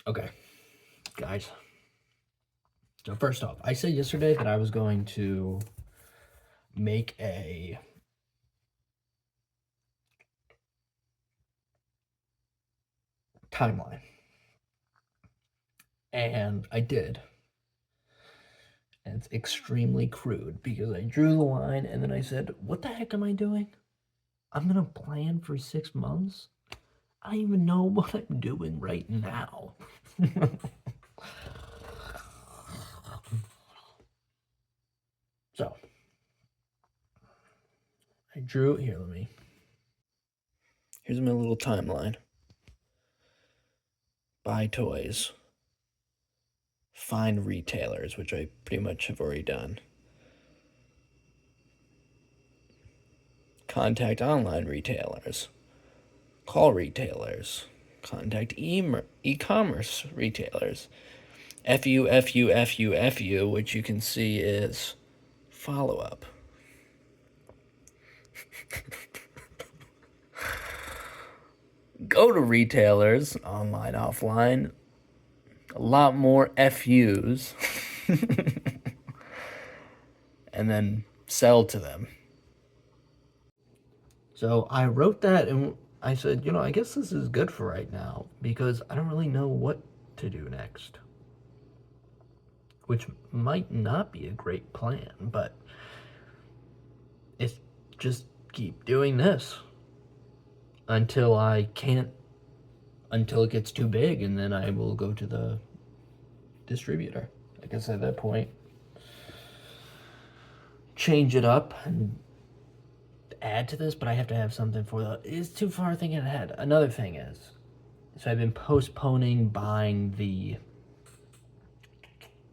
Okay, guys. So first off, I said yesterday that I was going to make a timeline. And I did. And it's extremely crude because I drew the line and then I said, what the heck am I doing? I'm going to plan for 6 months? I don't even know what I'm doing right now. So, I drew it here. Here's my little timeline. Buy toys. Find retailers, which I pretty much have already done. Contact online retailers. Call retailers. Contact e-commerce retailers. FU, which you can see is follow-up. Go to retailers, online, offline. A lot more FUs. And then sell to them. So I wrote that and I said, I guess this is good for right now because I don't really know what to do next. Which might not be a great plan, but it's just keep doing this until until it gets too big, and then I will go to the distributor. I guess at that point, change it up and add to this, but I have to have something for it's too far thinking ahead. Another thing is, so I've been postponing buying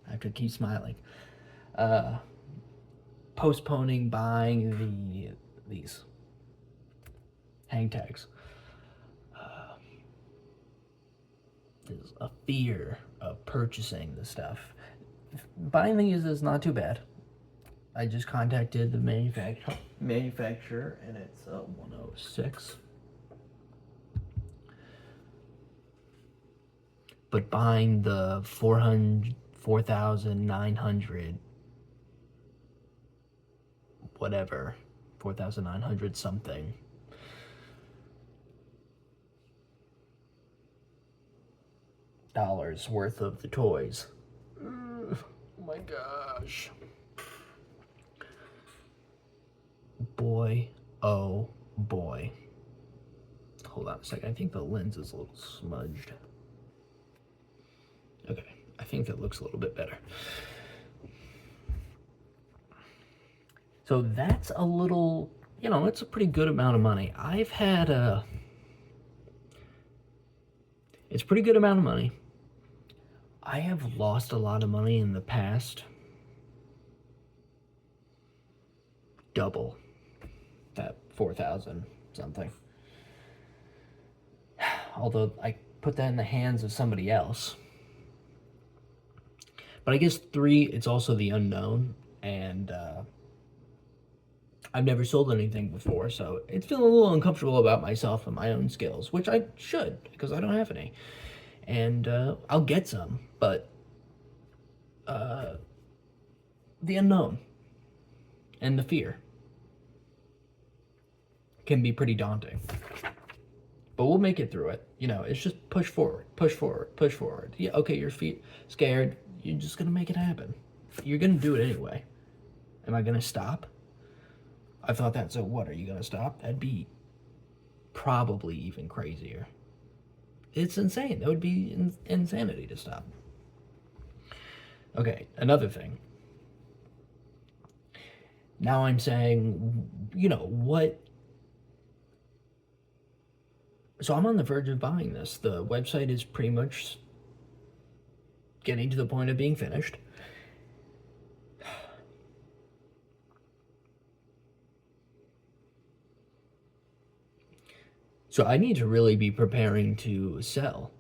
I have to keep smiling. Postponing buying these hang tags. There's a fear of purchasing the stuff. Buying these is not too bad. I just contacted the manufacturer, and it's 106. But buying the 4,900 whatever, 4,900 something dollars worth of the toys. Oh my gosh. Boy, oh boy. Hold on a second. I think the lens is a little smudged. Okay, I think that looks a little bit better. So that's a little, it's a pretty good amount of money. It's a pretty good amount of money. I have lost a lot of money in the past. Double that 4,000 something. Although I put that in the hands of somebody else. But I guess 3, it's also the unknown, and I've never sold anything before, so it's feeling a little uncomfortable about myself and my own skills, which I should, because I don't have any. And I'll get some, but the unknown and the fear can be pretty daunting. But we'll make it through it. It's just push forward, push forward, push forward. Yeah, okay, you're scared. You're just going to make it happen. You're going to do it anyway. Am I going to stop? I thought that, so what, are you going to stop? That'd be probably even crazier. It's insane. That would be insanity to stop. Okay, another thing. Now I'm saying, what? So I'm on the verge of buying this. The website is pretty much getting to the point of being finished. So I need to really be preparing to sell.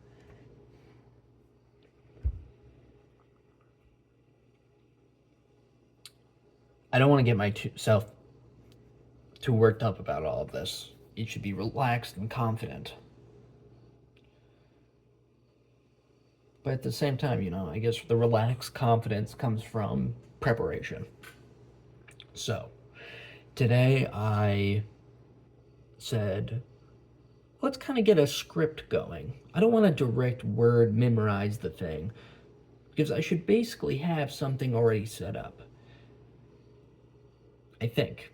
I don't want to get myself too worked up about all of this. It should be relaxed and confident. But at the same time, I guess the relaxed confidence comes from preparation. So, today I said, let's kind of get a script going. I don't want to direct word memorize the thing because I should basically have something already set up. I think.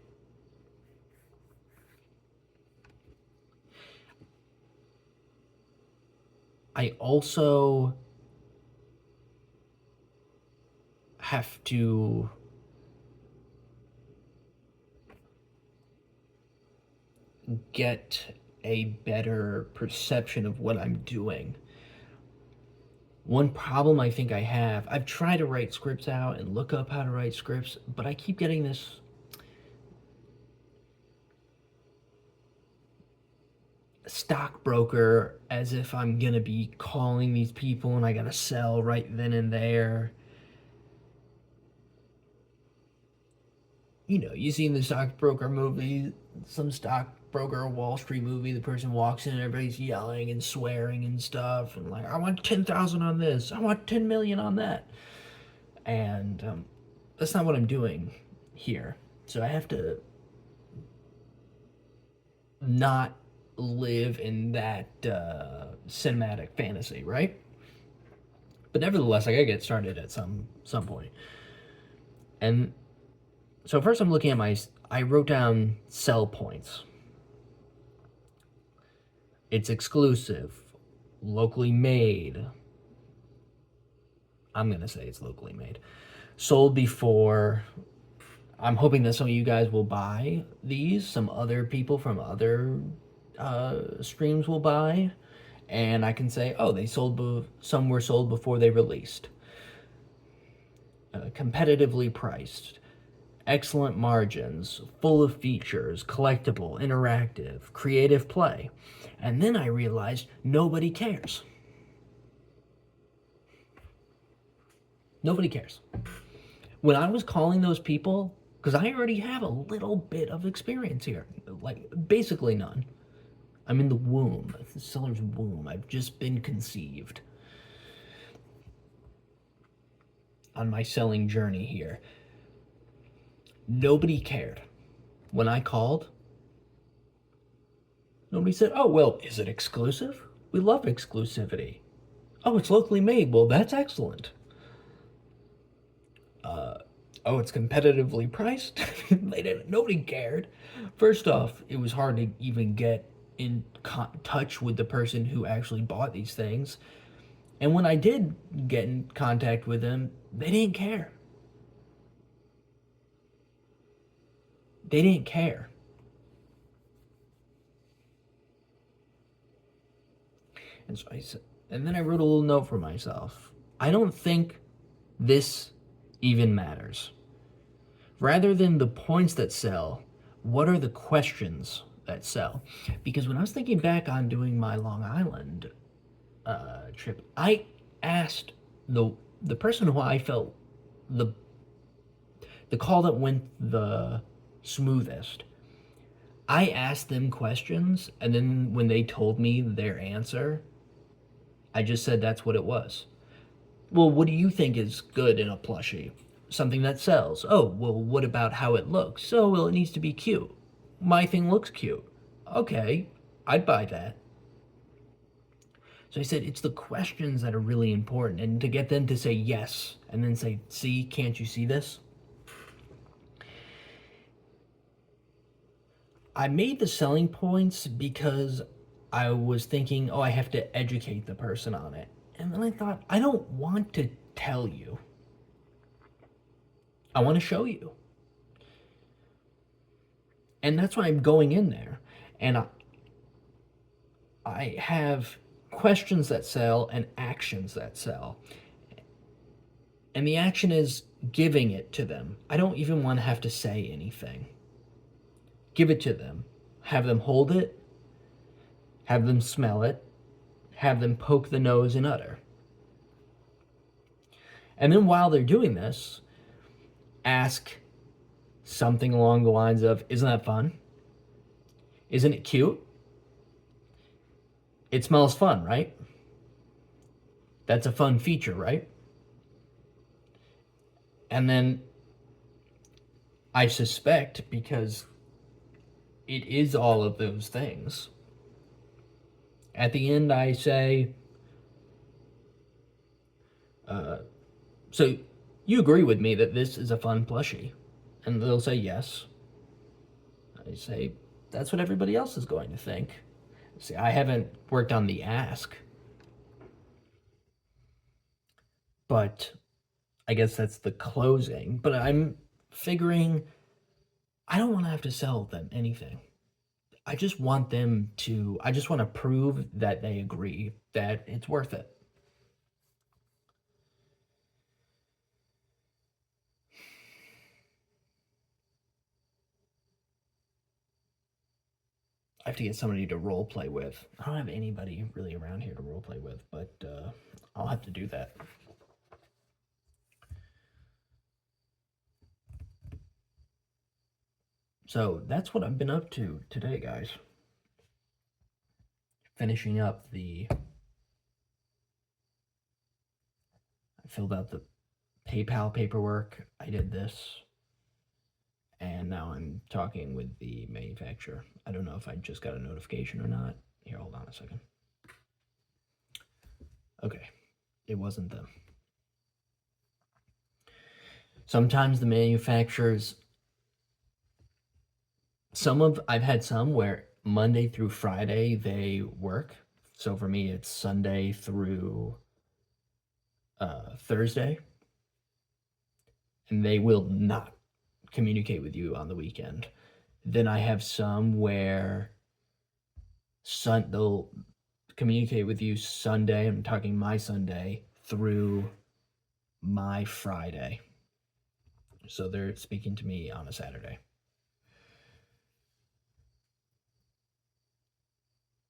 I also have to get a better perception of what I'm doing. One problem I think I have, I've tried to write scripts out and look up how to write scripts, but I keep getting this stockbroker as if I'm gonna be calling these people and I gotta sell right then and there. You see in the stockbroker movie, some stockbroker Wall Street movie, the person walks in and everybody's yelling and swearing and stuff, and like, I want 10,000 on this, I want 10 million on that, and that's not what I'm doing here. So I have to not live in that cinematic fantasy, right? But nevertheless, I gotta get started at some point. And so first I'm looking at I wrote down sell points. It's exclusive, locally made. I'm gonna say it's locally made. Sold before. I'm hoping that some of you guys will buy these. Some other people from other streams will buy. And I can say, oh, some were sold before they released. Competitively priced. Excellent margins, full of features, collectible, interactive, creative play. And then I realized nobody cares. Nobody cares. When I was calling those people, because I already have a little bit of experience here, like basically none. I'm in the womb, the seller's womb. I've just been conceived on my selling journey here. Nobody cared. When I called, nobody said, oh, well, is it exclusive? We love exclusivity. Oh, it's locally made. Well, that's excellent. Oh, it's competitively priced. Nobody cared. First off, it was hard to even get in touch with the person who actually bought these things. And when I did get in contact with them, they didn't care. They didn't care. And so I said, and then I wrote a little note for myself. I don't think this even matters. Rather than the points that sell, what are the questions that sell? Because when I was thinking back on doing my Long Island trip, I asked the person who I felt the call that went the smoothest. I asked them questions, and then when they told me their answer, I just said that's what it was. Well, what do you think is good in a plushie? Something that sells. Oh, well, what about how it looks? Oh, well, it needs to be cute. My thing looks cute. Okay, I'd buy that. So I said it's the questions that are really important, and to get them to say yes and then say, see, can't you see this? I made the selling points because I was thinking, oh, I have to educate the person on it. And then I thought, I don't want to tell you. I want to show you. And that's why I'm going in there. And I have questions that sell and actions that sell. And the action is giving it to them. I don't even want to have to say anything. Give it to them. Have them hold it. Have them smell it. Have them poke the nose and utter. And then while they're doing this, ask something along the lines of, isn't that fun? Isn't it cute? It smells fun, right? That's a fun feature, right? And then I suspect because it is all of those things, at the end I say, so you agree with me that this is a fun plushie? And they'll say yes. I say, that's what everybody else is going to think. See, I haven't worked on the ask, but I guess that's the closing. But I'm figuring I don't want to have to sell them anything. I just want to prove that they agree that it's worth it. I have to get somebody to role play with. I don't have anybody really around here to role play with, but I'll have to do that. So that's what I've been up to today, guys. Finishing up I filled out the PayPal paperwork. I did this. And now I'm talking with the manufacturer. I don't know if I just got a notification or not. Here, hold on a second. Okay, it wasn't them. Sometimes the manufacturers, I've had some where Monday through Friday they work. So for me, it's Sunday through Thursday. And they will not communicate with you on the weekend. Then I have some where they'll communicate with you Sunday. I'm talking my Sunday through my Friday. So they're speaking to me on a Saturday.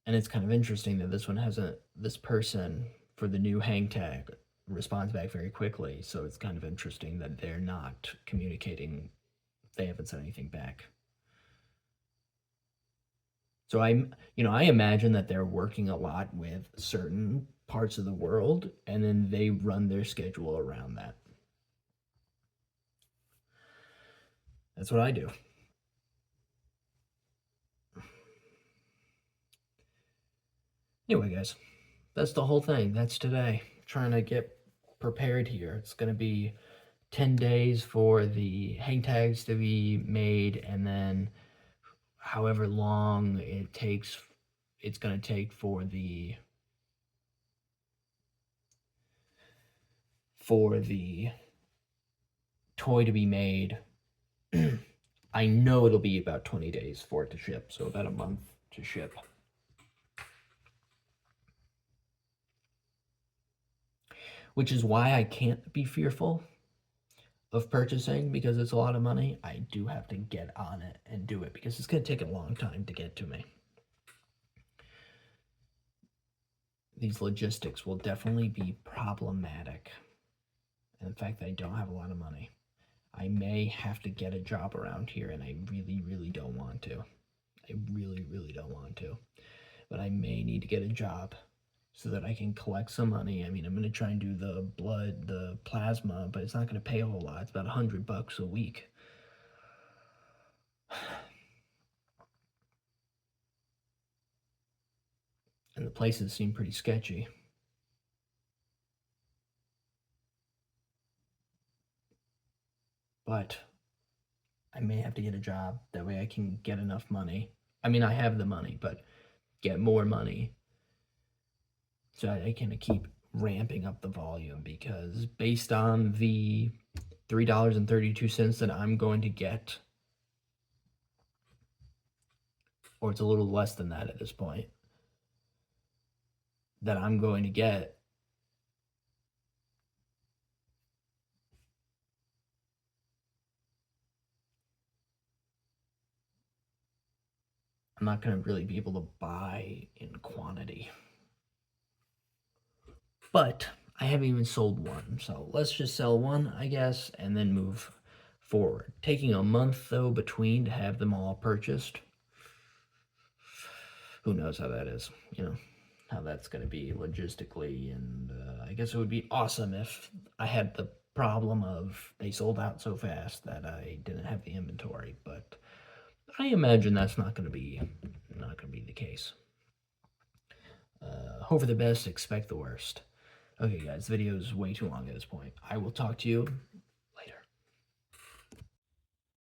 And it's kind of interesting that this person for the new hang tag responds back very quickly. So it's kind of interesting that they're not communicating. They haven't said anything back. So I imagine that they're working a lot with certain parts of the world, and then they run their schedule around that. That's what I do. Anyway, guys, that's the whole thing. That's today. Trying to get prepared here. It's going to be 10 days for the hang tags to be made, and then however long it's going to take for the toy to be made. I know it'll be about 20 days for it to ship, so about a month to ship. Which is why I can't be fearful of purchasing, because it's a lot of money. I do have to get on it and do it because it's going to take a long time to get to me. These logistics will definitely be problematic. And in fact, I don't have a lot of money. I may have to get a job around here, and I really, really don't want to. I really, really don't want to. But I may need to get a job so that I can collect some money. I mean, I'm going to try and do the plasma, but it's not going to pay a whole lot. It's about $100 a week. And the places seem pretty sketchy. But I may have to get a job. That way I can get enough money. I mean, I have the money, but get more money so I can keep ramping up the volume, because based on the $3.32 that I'm going to get, or it's a little less than that at this point, that I'm going to get, I'm not going to really be able to buy in quantity. But I haven't even sold one, so let's just sell one, I guess, and then move forward. Taking a month, though, between to have them all purchased. Who knows how that is, how that's going to be logistically, and I I guess it would be awesome if I had the problem of they sold out so fast that I didn't have the inventory, but I imagine that's not gonna be the case. Hope for the best, expect the worst. Okay, guys, the video is way too long at this point. I will talk to you